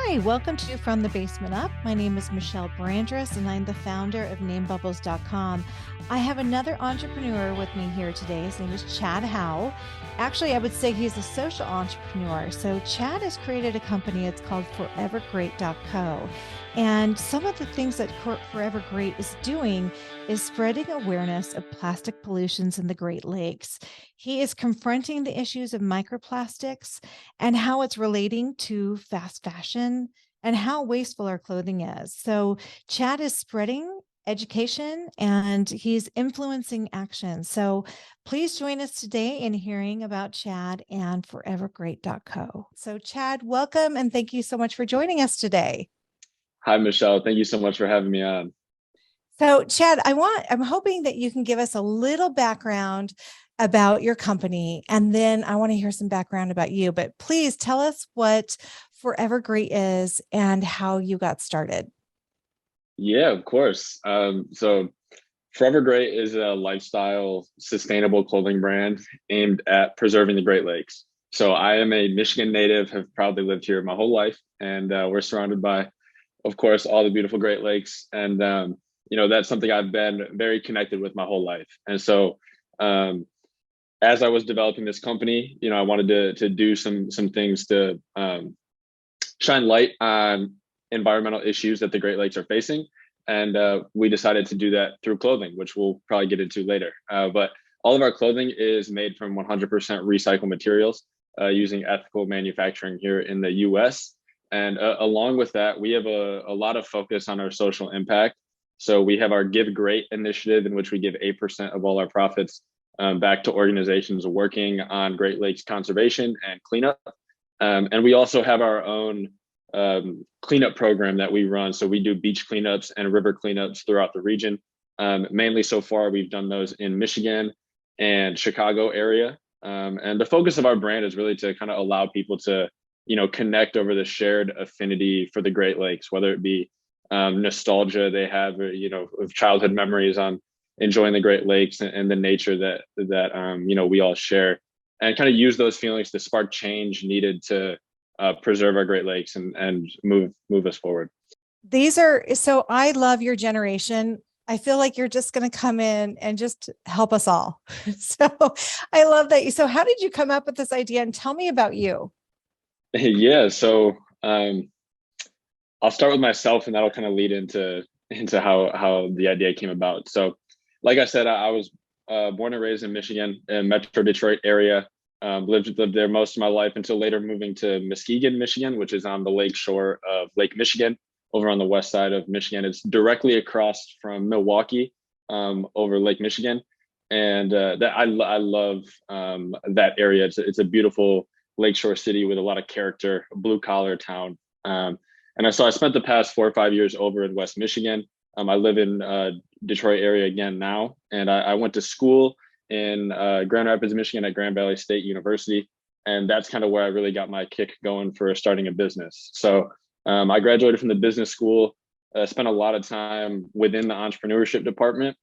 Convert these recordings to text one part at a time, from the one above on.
Hi, welcome to From the Basement Up. My name is Michelle Brandress, and I'm the founder of NameBubbles.com. I have another entrepreneur with me here today. His name is Chad Howell. Actually, I would say he's a social entrepreneur. So Chad has created a company. It's called forevergreat.co. And some of the things that Forever Great is doing is spreading awareness of plastic pollutions in the Great Lakes. He is confronting the issues of microplastics and how it's relating to fast fashion and how wasteful our clothing is. So Chad is spreading education and he's influencing action. So please join us today in hearing about Chad and forevergreat.co. So Chad, welcome and thank you so much for joining us today. Hi, Michelle. Thank you so much for having me on. So Chad, I'm hoping that you can give us a little background about your company, and then I want to hear some background about you, but please tell us what Forever Great is and how you got started. Yeah, of course. So Forever Great is a lifestyle, sustainable clothing brand aimed at preserving the Great Lakes. So I am a Michigan native, have probably lived here my whole life, and we're surrounded by, of course, all the beautiful Great Lakes. And, that's something I've been very connected with my whole life. And so as I was developing this company, I wanted to do some things to shine light on environmental issues that the Great Lakes are facing. And we decided to do that through clothing, which we'll probably get into later. But all of our clothing is made from 100% recycled materials using ethical manufacturing here in the US. And along with that, we have a lot of focus on our social impact. So we have our Give Great initiative, in which we give 8% of all our profits back to organizations working on Great Lakes conservation and cleanup. And we also have our own cleanup program that we run. So we do beach cleanups and river cleanups throughout the region. Mainly so far, we've done those in Michigan and Chicago area. And the focus of our brand is really to kind of allow people to, connect over the shared affinity for the Great Lakes, whether it be nostalgia they have, of childhood memories on enjoying the Great Lakes and the nature that we all share, and kind of use those feelings to spark change needed to preserve our Great Lakes and move us forward. So I love your generation. I feel like you're just going to come in and just help us all. So I love that. So how did you come up with this idea, and tell me about you? Yeah. So I'll start with myself, and that'll kind of lead into how the idea came about. So like I said, I was born and raised in Michigan, in Metro Detroit area. Lived there most of my life until later moving to Muskegon, Michigan, which is on the lake shore of Lake Michigan, over on the west side of Michigan. It's directly across from Milwaukee, over Lake Michigan, and I love that area. It's a beautiful lakeshore city with a lot of character, blue collar town. So I spent the past 4 or 5 years over in West Michigan. I live in Detroit area again now, and I went to school in Grand Rapids, Michigan at Grand Valley State University. And that's kind of where I really got my kick going for starting a business. So I graduated from the business school, spent a lot of time within the entrepreneurship department.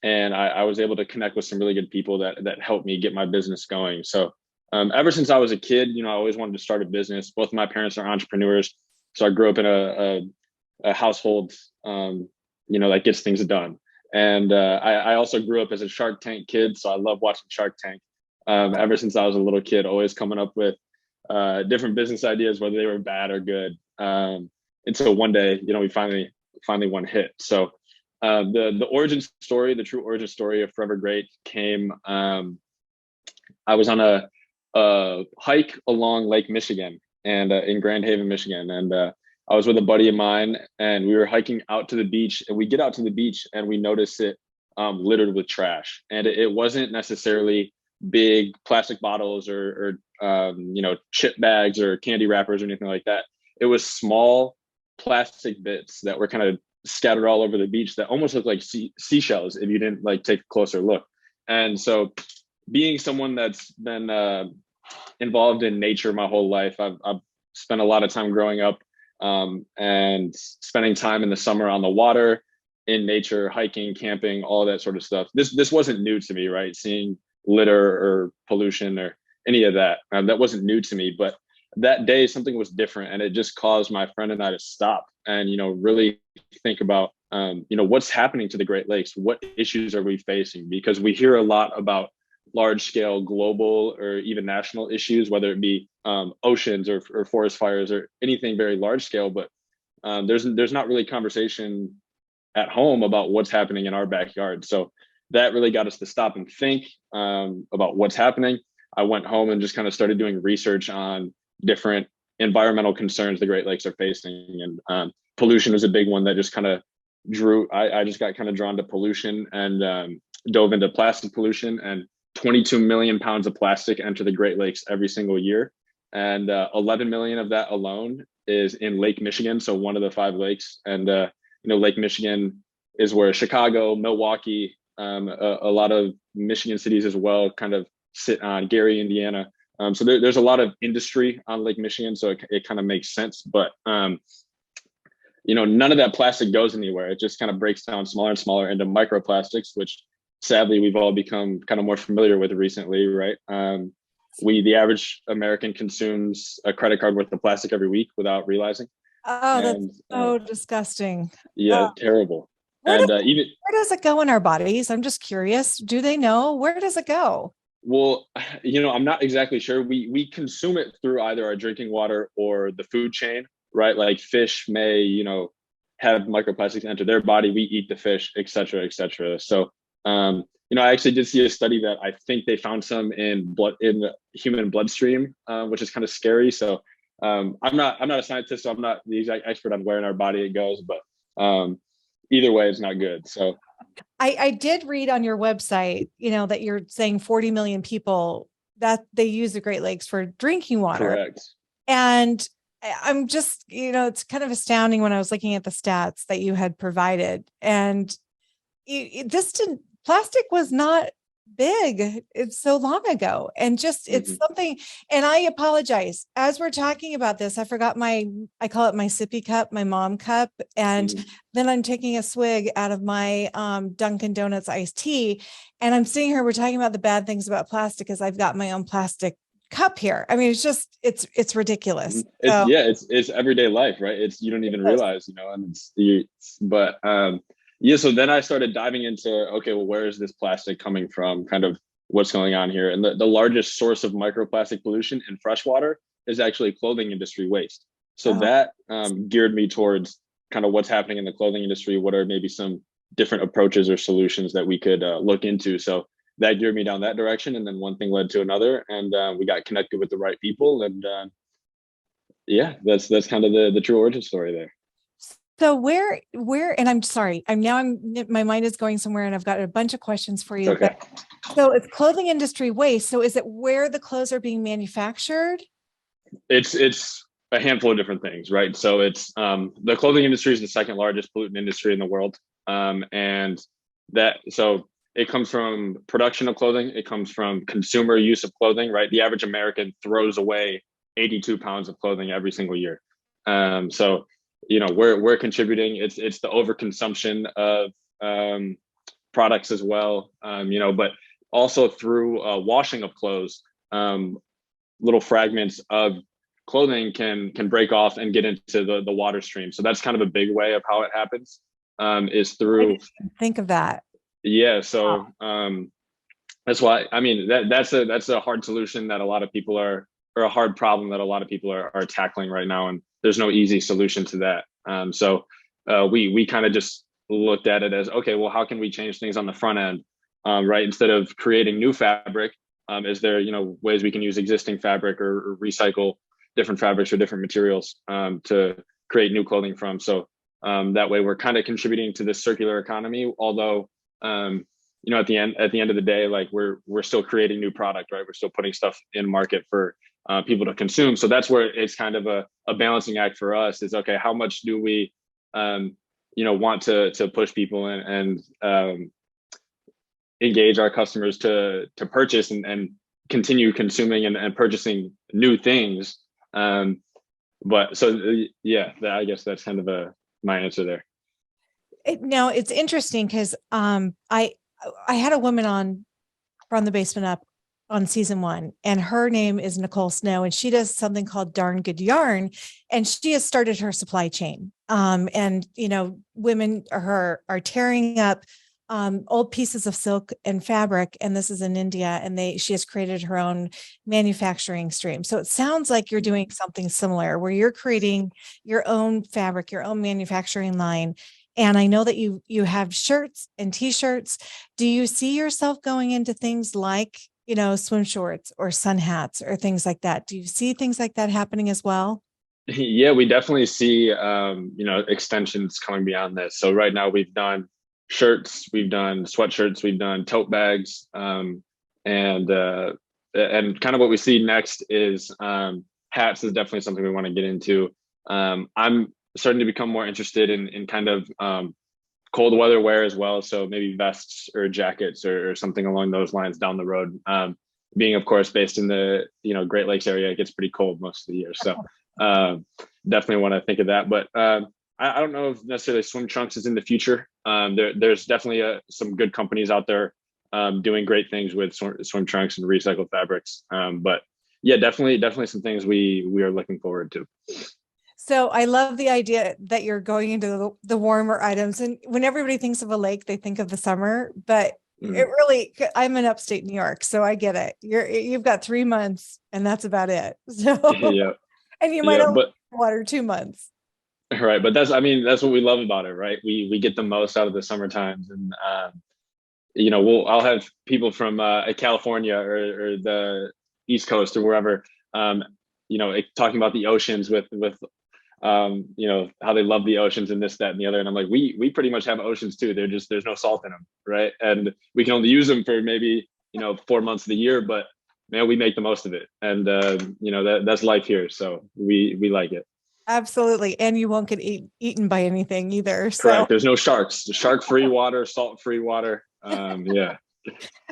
And I was able to connect with some really good people that helped me get my business going. So ever since I was a kid, I always wanted to start a business. Both of my parents are entrepreneurs. So I grew up in a household, that gets things done. And I also grew up as a Shark Tank kid, so I love watching Shark Tank. Ever since I was a little kid, always coming up with different business ideas, whether they were bad or good. Until one day, we finally one hit. So the origin story, the true origin story of Forever Great came. I was on a hike along Lake Michigan and in Grand Haven, Michigan, and I was with a buddy of mine, and we were hiking out to the beach, and we get out to the beach and we notice it littered with trash. And it wasn't necessarily big plastic bottles or chip bags or candy wrappers or anything like that. It was small plastic bits that were kind of scattered all over the beach that almost looked like seashells if you didn't take a closer look. And so being someone that's been involved in nature my whole life, I've spent a lot of time growing up and spending time in the summer on the water, in nature, hiking, camping, all that sort of stuff. This wasn't new to me, right? Seeing litter or pollution or any of that. That wasn't new to me, but that day something was different, and it just caused my friend and I to stop and really think about what's happening to the Great Lakes. What issues are we facing? Because we hear a lot about large scale global or even national issues, whether it be oceans or forest fires or anything very large scale, but there's not really conversation at home about what's happening in our backyard. So that really got us to stop and think about what's happening. I went home and just kind of started doing research on different environmental concerns the Great Lakes are facing, and pollution was a big one that just kind of I just got kind of drawn to pollution and dove into plastic pollution. And 22 million pounds of plastic enter the Great Lakes every single year, and 11 million of that alone is in Lake Michigan, so one of the 5 lakes. And Lake Michigan is where Chicago, Milwaukee, a lot of Michigan cities as well kind of sit on, Gary, Indiana. So there's a lot of industry on Lake Michigan, so it kind of makes sense. But none of that plastic goes anywhere. It just kind of breaks down smaller and smaller into microplastics, which sadly we've all become kind of more familiar with recently, right? The average American consumes a credit card worth of plastic every week without realizing. Oh, that's so disgusting. Yeah, terrible. Where And where does it go in our bodies? I'm just curious. Do they know? Where does it go? Well, I'm not exactly sure. We consume it through either our drinking water or the food chain, right? Like fish may, have microplastics enter their body. We eat the fish, et cetera, et cetera. So, I actually did see a study that I think they found some in the human bloodstream, which is kind of scary. So, I'm not a scientist, so I'm not the exact expert on where in our body it goes, but either way, it's not good. So. I did read on your website, that you're saying 40 million people that they use the Great Lakes for drinking water. Correct. And I'm just, it's kind of astounding when I was looking at the stats that you had provided. And plastic was not big. It's so long ago. And just, it's something, and I apologize. As we're talking about this, I forgot I call it my sippy cup, my mom cup. And then I'm taking a swig out of my Dunkin' Donuts iced tea. And I'm sitting here, we're talking about the bad things about plastic because I've got my own plastic cup here. I mean, it's just, it's ridiculous. It's everyday life, right? You don't even realize, and so then I started diving into, okay, well, where is this plastic coming from? Kind of what's going on here. And the largest source of microplastic pollution in freshwater is actually clothing industry waste. So that geared me towards kind of what's happening in the clothing industry. What are maybe some different approaches or solutions that we could look into? So that geared me down that direction. And then one thing led to another, and we got connected with the right people. And that's kind of the true origin story there. So where, and I'm sorry, my mind is going somewhere and I've got a bunch of questions for you. Okay. So it's clothing industry waste. So is it where the clothes are being manufactured? It's a handful of different things, right? So it's the clothing industry is the second largest pollutant industry in the world. So it comes from production of clothing. It comes from consumer use of clothing, right? The average American throws away 82 pounds of clothing every single year. So we're contributing. It's the overconsumption of products as well, but also through washing of clothes, little fragments of clothing can break off and get into the water stream. So that's kind of a big way of how it happens, is through. Think of that. Yeah. So that's why, that's a hard solution that a lot of people or a hard problem that a lot of people are tackling right now. And there's no easy solution to that. So we kind of just looked at it as, okay, well, how can we change things on the front end, right? Instead of creating new fabric, is there, ways we can use existing fabric or recycle different fabrics or different materials to create new clothing from? So that way we're kind of contributing to this circular economy, although, at the end of the day, like we're still creating new product, right? We're still putting stuff in market for people to consume. So that's where it's kind of a balancing act for us is, okay, how much do we, want to push people and engage our customers to purchase and continue consuming and purchasing new things. But so, I guess that's kind of my answer there. Now it's interesting because I had a woman on from the basement up on season 1, and her name is Nicole Snow, and she does something called Darn Good Yarn, and she has started her supply chain. And women are tearing up old pieces of silk and fabric, and this is in India, and she has created her own manufacturing stream. So it sounds like you're doing something similar, where you're creating your own fabric, your own manufacturing line. And I know that you have shirts and t-shirts. Do you see yourself going into things like, swim shorts or sun hats or things like that? Do you see things like that happening as well? Yeah, we definitely see extensions coming beyond this. So right now we've done shirts, we've done sweatshirts, we've done tote bags, and kind of what we see next is hats is definitely something we want to get into. I'm starting to become more interested in kind of cold weather wear as well. So maybe vests or jackets or something along those lines down the road. Being, of course, based in the Great Lakes area, it gets pretty cold most of the year. So definitely want to think of that. But I don't know if necessarily swim trunks is in the future. There's definitely some good companies out there doing great things with swim trunks and recycled fabrics. But yeah, definitely some things we are looking forward to. So I love the idea that you're going into the warmer items. And when everybody thinks of a lake, they think of the summer, but it really, I'm in upstate New York, so I get it. You've got 3 months and that's about it. So, Yeah. and you might only but water 2 months. Right. But that's what we love about it, right? We get the most out of the summer times. And, I'll have people from California or the East Coast or wherever, talking about the oceans with how they love the oceans and this, that, and the other. And I'm like, we pretty much have oceans too. There's no salt in them, right? And we can only use them for maybe 4 months of the year, but man, we make the most of it. And that's life here, so we like it. Absolutely, and you won't get eaten by anything either. So correct. There's no sharks. Shark-free water, salt-free water. Yeah.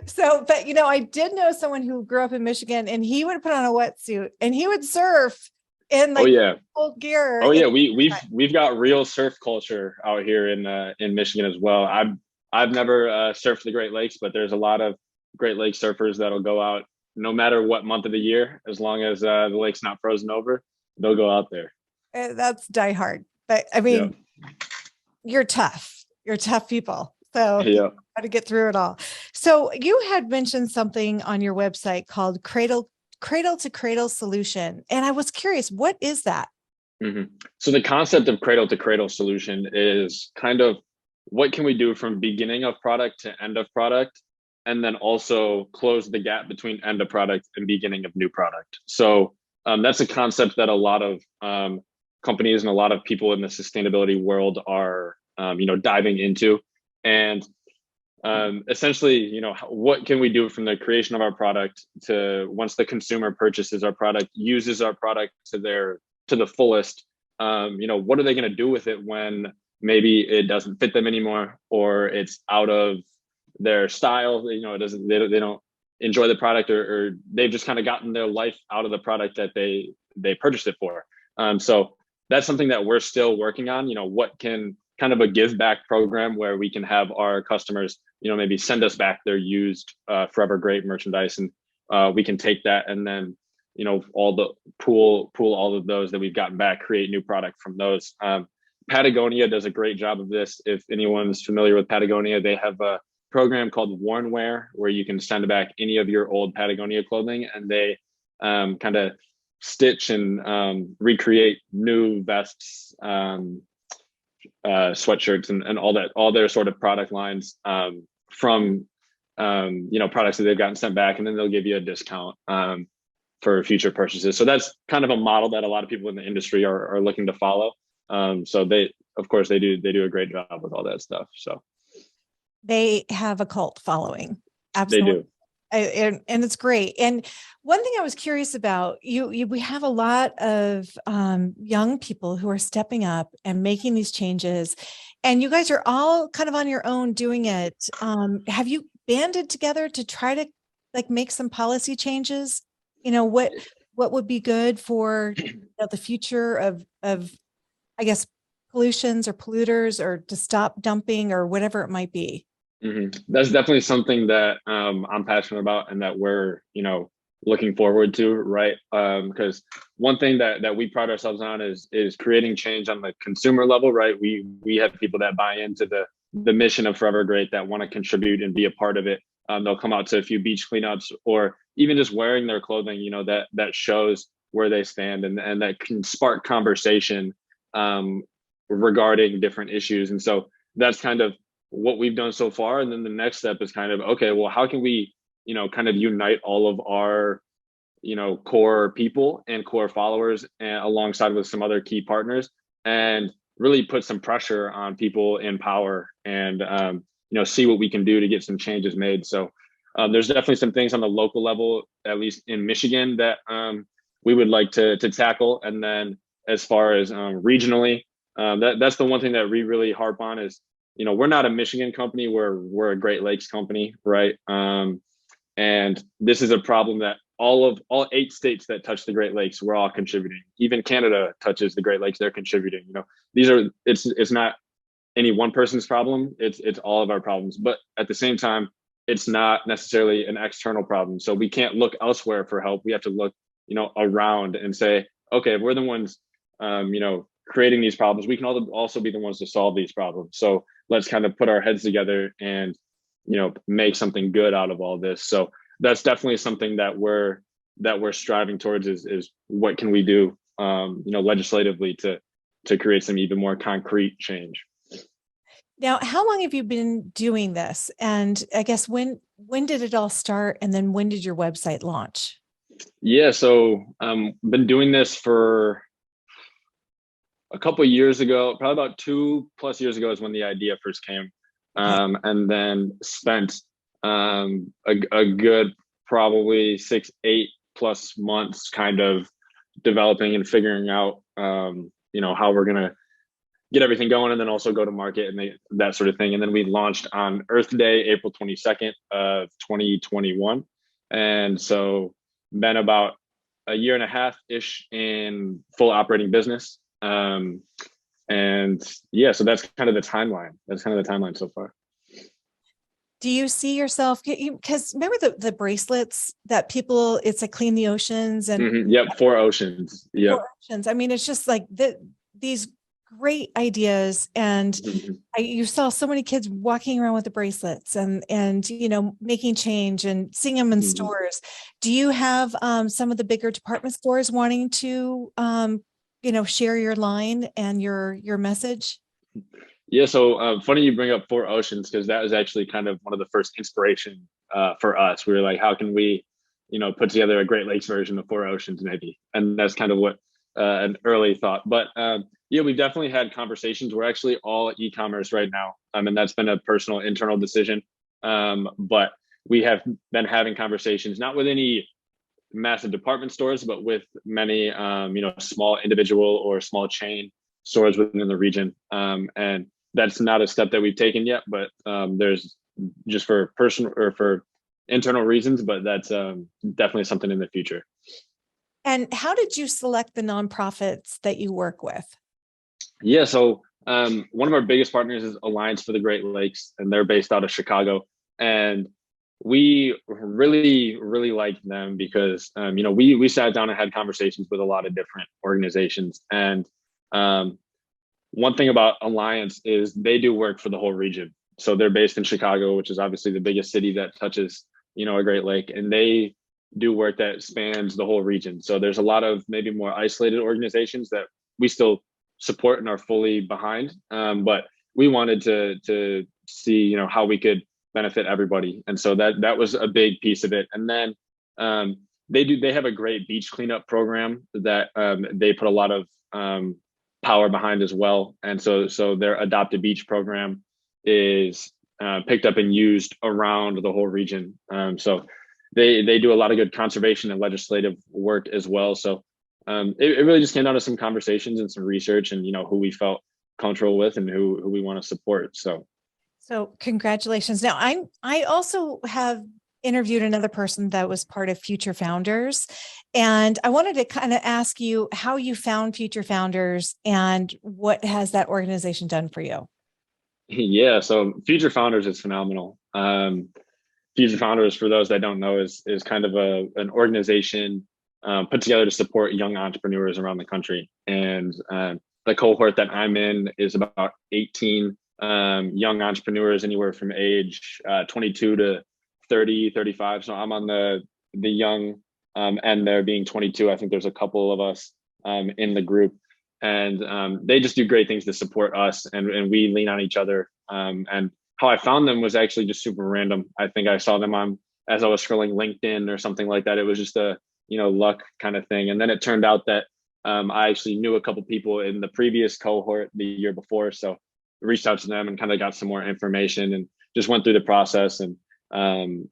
So, but I did know someone who grew up in Michigan, and he would put on a wetsuit and he would surf in Oh yeah. full gear. Oh yeah, we've got real surf culture out here in Michigan as well. I've never surfed the Great Lakes, but there's a lot of Great Lakes surfers that'll go out no matter what month of the year, as long as the lake's not frozen over, they'll go out there. That's diehard. But I mean, you're tough. You're tough people. So yeah, how to get through it all. So you had mentioned something on your website called Cradle to Cradle Solution. And I was curious, what is that? Mm-hmm. So the concept of cradle to cradle solution is kind of what can we do from beginning of product to end of product, and then also close the gap between end of product and beginning of new product. So that's a concept that a lot of companies and a lot of people in the sustainability world are diving into. And essentially, what can we do from the creation of our product to once the consumer purchases our product, uses our product to the fullest, what are they going to do with it when maybe it doesn't fit them anymore, or it's out of their style, they don't enjoy the product, or they've just kind of gotten their life out of the product that they purchased it for. So that's something that we're still working on. What can kind of a give back program where we can have our customers, maybe send us back their used forever great merchandise, and we can take that and then all the pool all of those that we've gotten back, create new product from those. Patagonia does a great job of this. If anyone's familiar with Patagonia, they have a program called Wornwear, where you can send back any of your old Patagonia clothing, and they kind of stitch and recreate new vests, sweatshirts, and all their sort of product lines from products that they've gotten sent back, and then they'll give you a discount for future purchases. So that's kind of a model that a lot of people in the industry are looking to follow. So they do a great job with all that stuff. So they have a cult following. Absolutely. They do. And it's great. And one thing I was curious about, we have a lot of young people who are stepping up and making these changes, and you guys are all kind of on your own doing it. Have you banded together to try to make some policy changes? What would be good for the future of I guess pollutions or polluters, or to stop dumping or whatever it might be? That's definitely something that I'm passionate about and that we're, looking forward to, right? Because one thing that we pride ourselves on is creating change on the consumer level, right? We have people that buy into the mission of Forever Great that want to contribute and be a part of it. They'll come out to a few beach cleanups or even just wearing their clothing, that shows where they stand and that can spark conversation um, regarding different issues. And so that's kind of what we've done so far. And then the next step is kind of, okay, well, how can we, kind of unite all of our, core people and core followers and alongside with some other key partners and really put some pressure on people in power and, see what we can do to get some changes made. So there's definitely some things on the local level, at least in Michigan, that we would like to tackle. And then as far as regionally, that's the one thing that we really harp on is, we're not a Michigan company, we're a Great Lakes company, right? And this is a problem that all 8 states that touch the Great Lakes, we're all contributing. Even Canada touches the Great Lakes, they're contributing. It's not any one person's problem, it's all of our problems. But at the same time, it's not necessarily an external problem. So we can't look elsewhere for help. We have to look, around and say, okay, if we're the ones creating these problems, we can also be the ones to solve these problems. So let's kind of put our heads together and make something good out of all this. So that's definitely something that we're striving towards is what can we do legislatively to create some even more concrete change. Now, how long have you been doing this? And I guess when did it all start? And then when did your website launch? Yeah, so been doing this for a couple of years ago, probably about 2+ years ago is when the idea first came. Okay. And then spent a good probably 6, 8+ months kind of developing and figuring out how we're gonna get everything going and then also go to market and that sort of thing. And then we launched on Earth Day, April 22nd of 2021. And so been about a year and a half ish in full operating business. And yeah, so that's kind of the timeline. That's kind of the timeline so far. Do you see yourself, because remember the bracelets that people, it's like clean the oceans and Yep. 4 oceans. Yep. oceans. I mean, it's just like these great ideas. And you saw so many kids walking around with the bracelets and making change and seeing them in stores. Do you have some of the bigger department stores wanting to share your line and your message? Yeah, so funny you bring up 4 oceans because that was actually kind of one of the first inspiration for us. We were like, how can we, put together a Great Lakes version of 4 oceans maybe? And that's kind of what an early thought. But yeah, we've definitely had conversations. We're actually all e-commerce right now, and that's been a personal internal decision. But we have been having conversations not with any massive department stores, but with many small individual or small chain stores within the region. And that's not a step that we've taken yet, but there's just for personal or for internal reasons, but that's definitely something in the future. And how did you select the nonprofits that you work with? Yeah, so one of our biggest partners is Alliance for the Great Lakes, and they're based out of Chicago. And we really, really like them because we sat down and had conversations with a lot of different organizations. And one thing about Alliance is they do work for the whole region. So they're based in Chicago, which is obviously the biggest city that touches, a Great Lake, and they do work that spans the whole region. So there's a lot of maybe more isolated organizations that we still support and are fully behind. But we wanted to see, how we could benefit everybody. And so that was a big piece of it. And then they have a great beach cleanup program that they put a lot of power behind as well. And so their Adopt a Beach program is picked up and used around the whole region. So they do a lot of good conservation and legislative work as well. So it really just came down to some conversations and some research and who we felt comfortable with and who we want to support. So congratulations. Now I also have interviewed another person that was part of Future Founders. And I wanted to kind of ask you how you found Future Founders and what has that organization done for you? Yeah, so Future Founders is phenomenal. Future Founders, for those that don't know, is kind of an organization put together to support young entrepreneurs around the country. And the cohort that I'm in is about 18 young entrepreneurs, anywhere from age 22 to 30, 35. So I'm on the young end there, being 22. I think there's a couple of us in the group, and they just do great things to support us, and we lean on each other. And how I found them was actually just super random. I think I saw them on as I was scrolling LinkedIn or something like that. It was just a luck kind of thing, and then it turned out that I actually knew a couple people in the previous cohort the year before, so reached out to them and kind of got some more information and just went through the process, and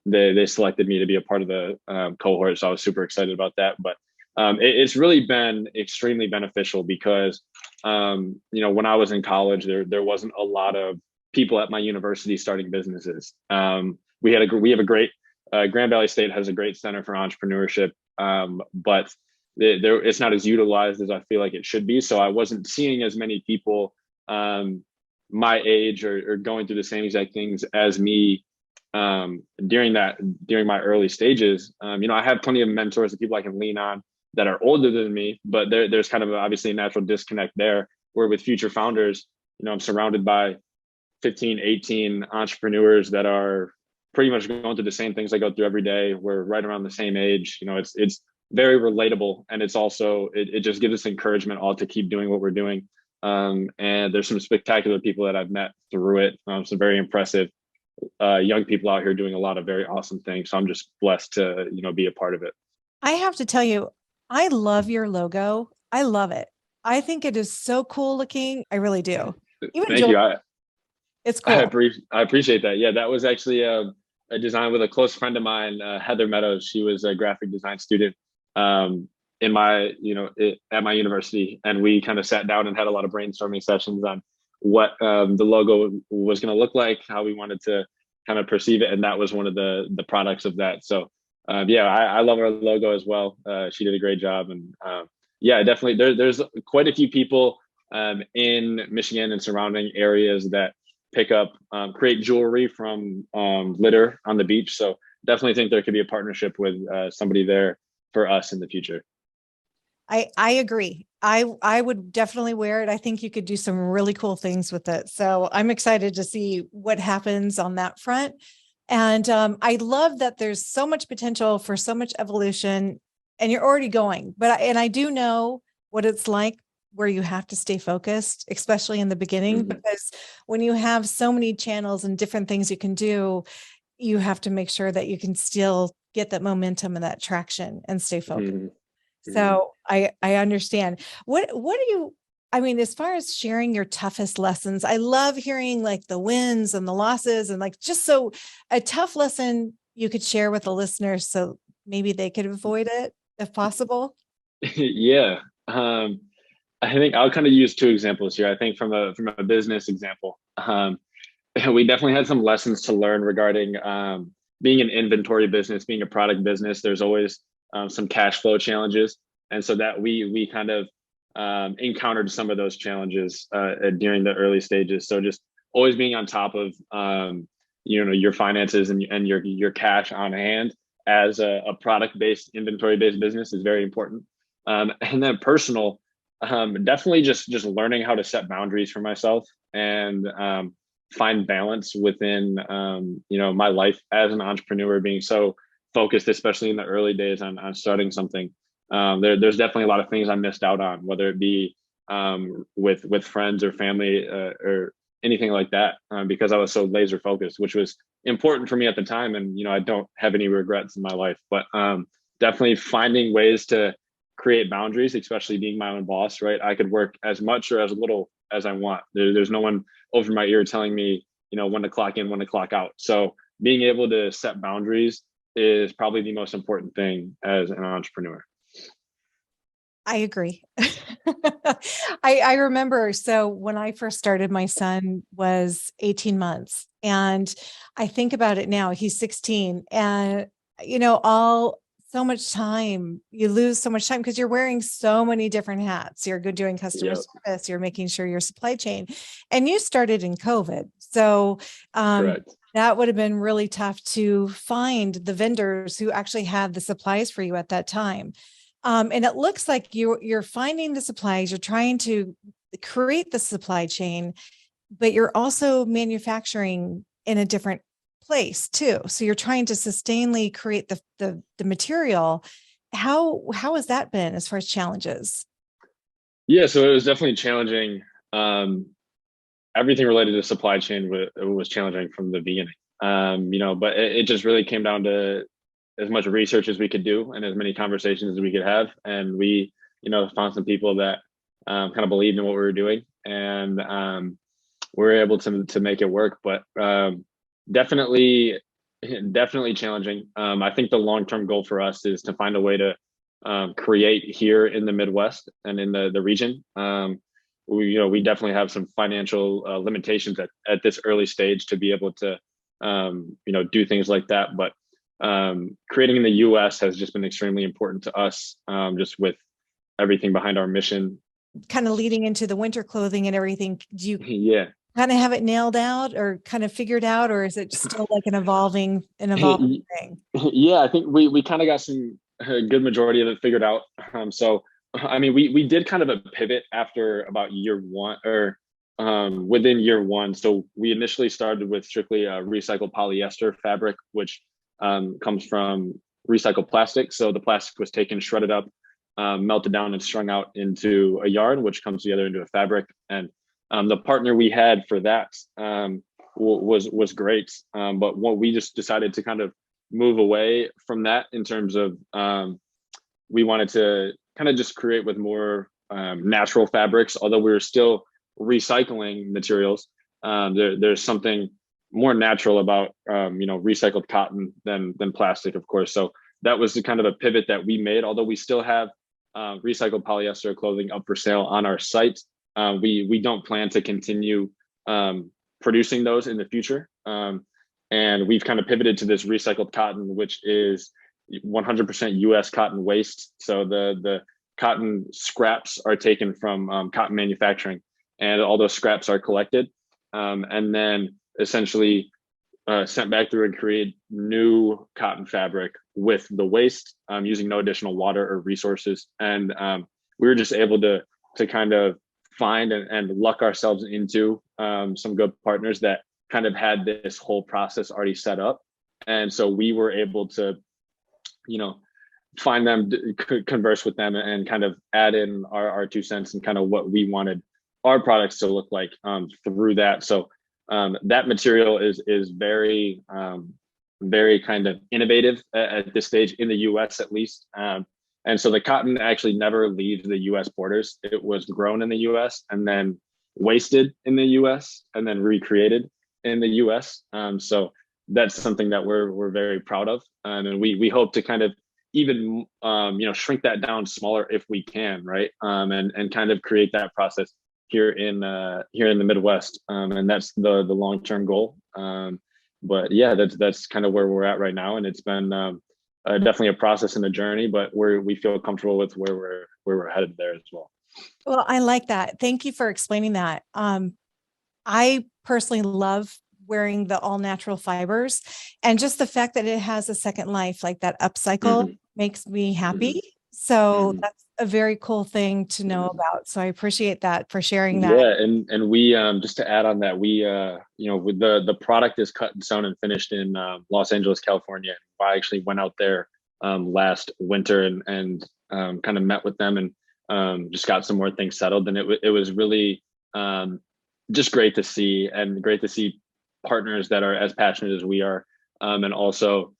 they selected me to be a part of the cohort. So I was super excited about that. But it's really been extremely beneficial because when I was in college, there wasn't a lot of people at my university starting businesses. We have a great Grand Valley State has a great center for entrepreneurship, but it's not as utilized as I feel like it should be. So I wasn't seeing as many people my age or going through the same exact things as me during my early stages. I have plenty of mentors and people I can lean on that are older than me, but there's kind of obviously a natural disconnect there. Where with Future Founders, I'm surrounded by 15, 18 entrepreneurs that are pretty much going through the same things I go through every day. We're right around the same age. It's very relatable, and it's also it just gives us encouragement all to keep doing what we're doing. And there's some spectacular people that I've met through it. Some very impressive young people out here doing a lot of very awesome things. So I'm just blessed to be a part of it. I have to tell you, I love your logo. I love it. I think it is so cool looking. I really do. Even Thank Joel, you. it's cool. I appreciate that. Yeah, that was actually a design with a close friend of mine, Heather Meadows. She was a graphic design student in my, at my university, and we kind of sat down and had a lot of brainstorming sessions on what the logo was going to look like, how we wanted to kind of perceive it, and that was one of the products of that. So yeah, I love our logo as well. She did a great job, and yeah, definitely there's quite a few people in Michigan and surrounding areas that pick up create jewelry from litter on the beach. So definitely think there could be a partnership with somebody there for us in the future. I agree. I would definitely wear it. I think you could do some really cool things with it. So I'm excited to see what happens on that front. And I love that there's so much potential for so much evolution, and you're already going. And I do know what it's like where you have to stay focused, especially in the beginning, Mm-hmm. because when you have so many channels and different things you can do, you have to make sure that you can still get that momentum and that traction and stay focused. Mm-hmm. So I understand. What do you, I mean, as far as sharing your toughest lessons, I love hearing like the wins and the losses, and like just so a tough lesson you could share with the listeners so maybe they could avoid it if possible. Yeah. I think I'll kind of use two examples here. I think from a business example, we definitely had some lessons to learn regarding being an inventory business, being a product business. There's always some cash flow challenges, and so that we kind of encountered some of those challenges during the early stages. So just always being on top of your finances and your cash on hand as a product based inventory based business is very important. And then personal, definitely just learning how to set boundaries for myself and find balance within my life as an entrepreneur, being so focused, especially in the early days on starting something. There's definitely a lot of things I missed out on, whether it be with friends or family or anything like that, because I was so laser focused, which was important for me at the time. And I don't have any regrets in my life, but definitely finding ways to create boundaries, especially being my own boss. Right, I could work as much or as little as I want. There's no one over my ear telling me when to clock in, when to clock out. So being able to set boundaries is probably the most important thing as an entrepreneur. I agree. I remember, so when I first started, my son was 18 months, and I think about it now, he's 16, and all so much time. You lose so much time because you're wearing so many different hats. You're good doing customer Yep. service, you're making sure your supply chain, and you started in COVID. So Correct. that would have been really tough to find the vendors who actually had the supplies for you at that time. And it looks like you're finding the supplies, you're trying to create the supply chain, but you're also manufacturing in a different place too. So you're trying to sustainably create the material. How has that been as far as challenges? Yeah, so it was definitely challenging. Um, Everything related to supply chain was challenging from the beginning. But it just really came down to as much research as we could do and as many conversations as we could have. And we, found some people that kind of believed in what we were doing, and we were able to make it work. But definitely, definitely challenging. I think the long term goal for us is to find a way to create here in the Midwest and in the region. We definitely have some financial limitations at this early stage to be able to do things like that. But creating in the U.S. has just been extremely important to us, just with everything behind our mission. Kind of leading into the winter clothing and everything. Do you Yeah. kind of have it nailed out or kind of figured out, or is it still like an evolving thing? Yeah, I think we kind of got some a good majority of it figured out. So I mean, we did kind of a pivot after about year one, or within year one. So we initially started with strictly recycled polyester fabric, which comes from recycled plastic. So the plastic was taken, shredded up, melted down, and strung out into a yarn, which comes together into a fabric. And the partner we had for that was great, but what we just decided to kind of move away from that in terms of we wanted to kind of just create with more natural fabrics, although we were still recycling materials. There's something more natural about recycled cotton than plastic, of course. So that was the kind of a pivot that we made. Although we still have recycled polyester clothing up for sale on our site, we don't plan to continue producing those in the future. And we've kind of pivoted to this recycled cotton, which is 100% U.S. cotton waste. So the cotton scraps are taken from cotton manufacturing, and all those scraps are collected, and then essentially sent back through and create new cotton fabric with the waste, using no additional water or resources. And we were just able to kind of find and luck ourselves into some good partners that kind of had this whole process already set up. And so we were able to, find them, converse with them, and kind of add in our 2 cents and kind of what we wanted our products to look like through that. So that material is very, very kind of innovative at this stage in the US, at least. And so the cotton actually never leaves the US borders. It was grown in the US and then wasted in the US and then recreated in the US. So that's something that we're very proud of. And we hope to kind of even shrink that down smaller if we can, right? And kind of create that process here in the Midwest. And that's the long-term goal. But yeah, that's kind of where we're at right now. And it's been definitely a process and a journey, but we feel comfortable with where we're headed there as well. Well, I like that. Thank you for explaining that. I personally love wearing the all natural fibers, and just the fact that it has a second life, like that upcycle, Mm-hmm. makes me Mm-hmm. happy. So Mm-hmm. that's a very cool thing to know about. So I appreciate that for sharing that. Yeah, and we just to add on that, we with the product is cut and sewn and finished in Los Angeles, California. I actually went out there last winter and kind of met with them and just got some more things settled. And it was really just great to see, and great to see partners that are as passionate as we are, and also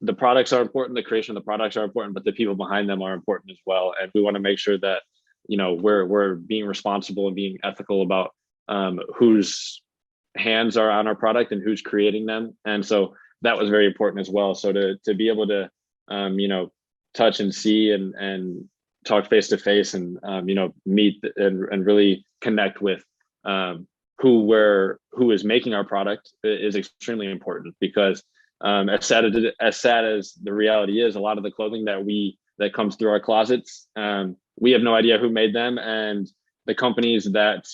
the products are important, the creation of the products are important, but the people behind them are important as well. And we want to make sure that we're being responsible and being ethical about whose hands are on our product and who's creating them. And so that was very important as well. So to be able to touch and see and talk face to face and meet and really connect with who is making our product is extremely important, because As sad as the reality is, a lot of the clothing that comes through our closets, we have no idea who made them, and the companies that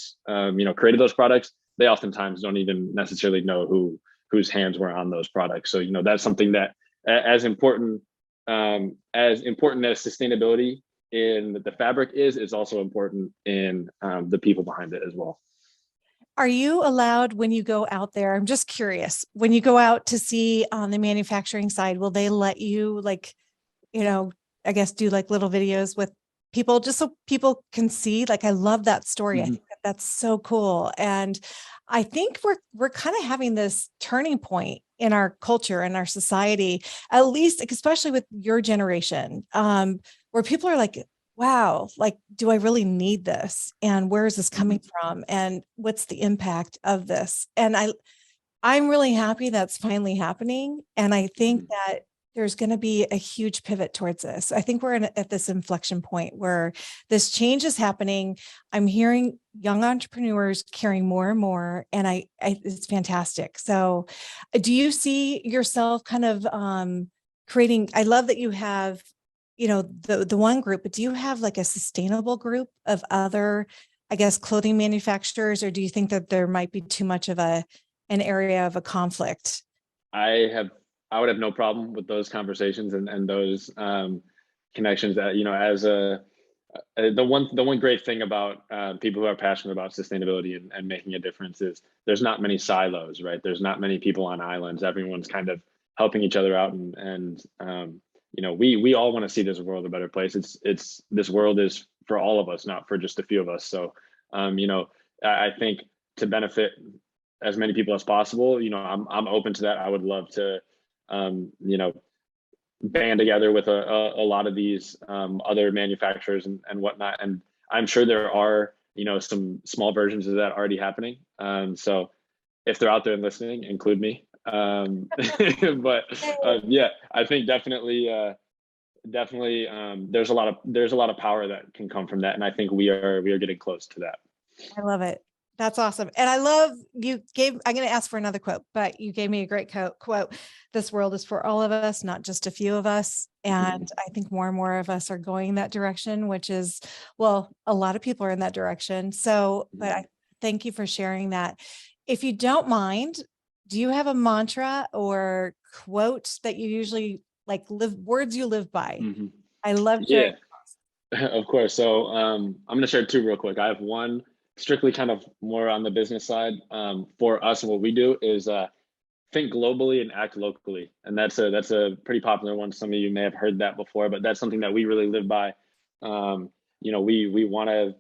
created those products, they oftentimes don't even necessarily know whose hands were on those products. So that's something that, as important as sustainability in the fabric is also important in the people behind it as well. Are you allowed when you go out there? I'm just curious. When you go out to see on the manufacturing side, will they let you you know, I guess do like little videos with people just so people can see? Like, I love that story. I Mm-hmm. think that's so cool. And I think we're kind of having this turning point in our culture and our society, at least especially with your generation, where people are like, wow, like, do I really need this? And where is this coming from? And what's the impact of this? And I'm really happy that's finally happening. And I think that there's going to be a huge pivot towards this. I think we're at this inflection point where this change is happening. I'm hearing young entrepreneurs caring more and more, and it's fantastic. So, do you see yourself kind of creating? I love that you have, the one group, but do you have like a sustainable group of other, I guess, clothing manufacturers, or do you think that there might be too much of an area of a conflict? I would have no problem with those conversations and those connections. That as the one great thing about people who are passionate about sustainability and making a difference is there's not many silos, right? There's not many people on islands. Everyone's kind of helping each other out, and we all want to see this world a better place. It's this world is for all of us, not for just a few of us. So I think to benefit as many people as possible, I'm open to that. I would love to band together with a lot of these other manufacturers and whatnot. And I'm sure there are, some small versions of that already happening. So if they're out there and listening, include me. But yeah, I think definitely there's a lot of power that can come from that. And I think we are getting close to that. I love it. That's awesome. And I'm going to ask for another quote, but you gave me a great quote. This world is for all of us, not just a few of us. And I think more and more of us are going that direction, which is, well, a lot of people are in that direction. So, but I thank you for sharing that. If you don't mind, do you have a mantra or quote that you usually words you live by? Mm-hmm. I love Yeah, sharing. of course. So I'm going to share two real quick. I have one strictly kind of more on the business side. For us, and what we do is think globally and act locally, and that's a pretty popular one. Some of you may have heard that before, but that's something that we really live by. We want to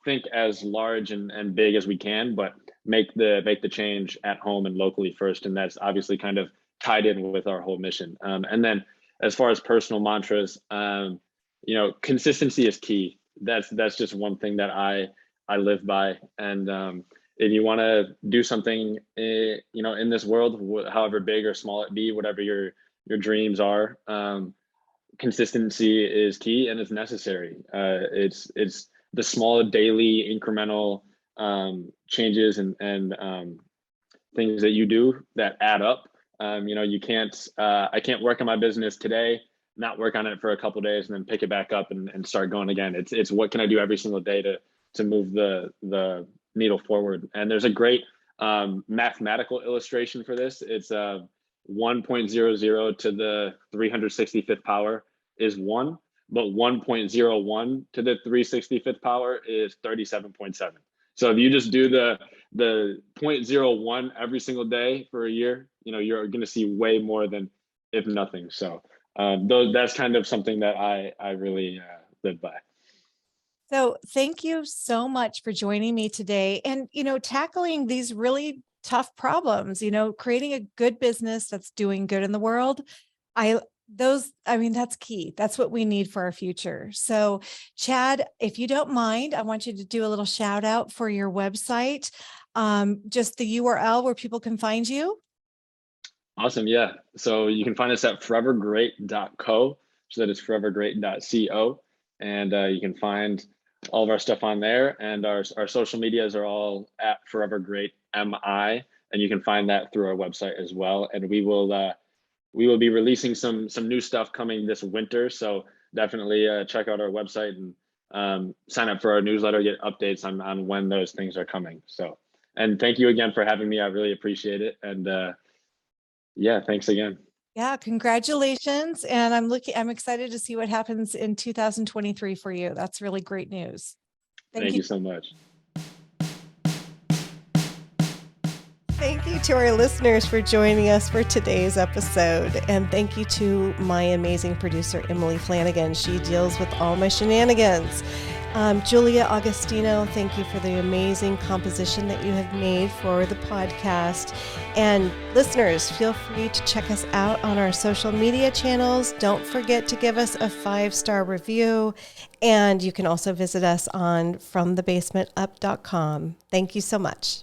think as large and big as we can, but make the change at home and locally first, and that's obviously kind of tied in with our whole mission. And then as far as personal mantras, consistency is key. That's just one thing that I live by. And if you want to do something, in this world, however big or small it be, whatever your dreams are, consistency is key and it's necessary. It's the small daily incremental changes and things that you do that add up. You can't. I can't work on my business today, not work on it for a couple of days, and then pick it back up and start going again. It's what can I do every single day to move the needle forward. And there's a great mathematical illustration for this. It's 1.00 to the 365th power is 1, but 1.01 to the 365th power is 37.7. So if you just do the 0.01 every single day for a year, you're going to see way more than if nothing. So that's kind of something that I really live by. So thank you so much for joining me today and, tackling these really tough problems, creating a good business that's doing good in the world. That's key. That's what we need for our future. So Chad, if you don't mind, I want you to do a little shout out for your website, just the URL where people can find you. Awesome. Yeah. So you can find us at forevergreat.co. So that is forevergreat.co. And you can find all of our stuff on there. And our social medias are all at Forever Great MI. and you can find that through our website as well. And we will be releasing some new stuff coming this winter. So definitely check out our website and sign up for our newsletter, get updates on when those things are coming. So, and thank you again for having me. I really appreciate it. And yeah, thanks again. Yeah, congratulations. And I'm excited to see what happens in 2023 for you. That's really great news. Thank Thank you. you so much. Thank you to our listeners for joining us for today's episode. And thank you to my amazing producer, Emily Flanagan. She deals with all my shenanigans. Julia Augustino, thank you for the amazing composition that you have made for the podcast. And listeners, feel free to check us out on our social media channels. Don't forget to give us a 5-star review. And you can also visit us on fromthebasementup.com. Thank you so much.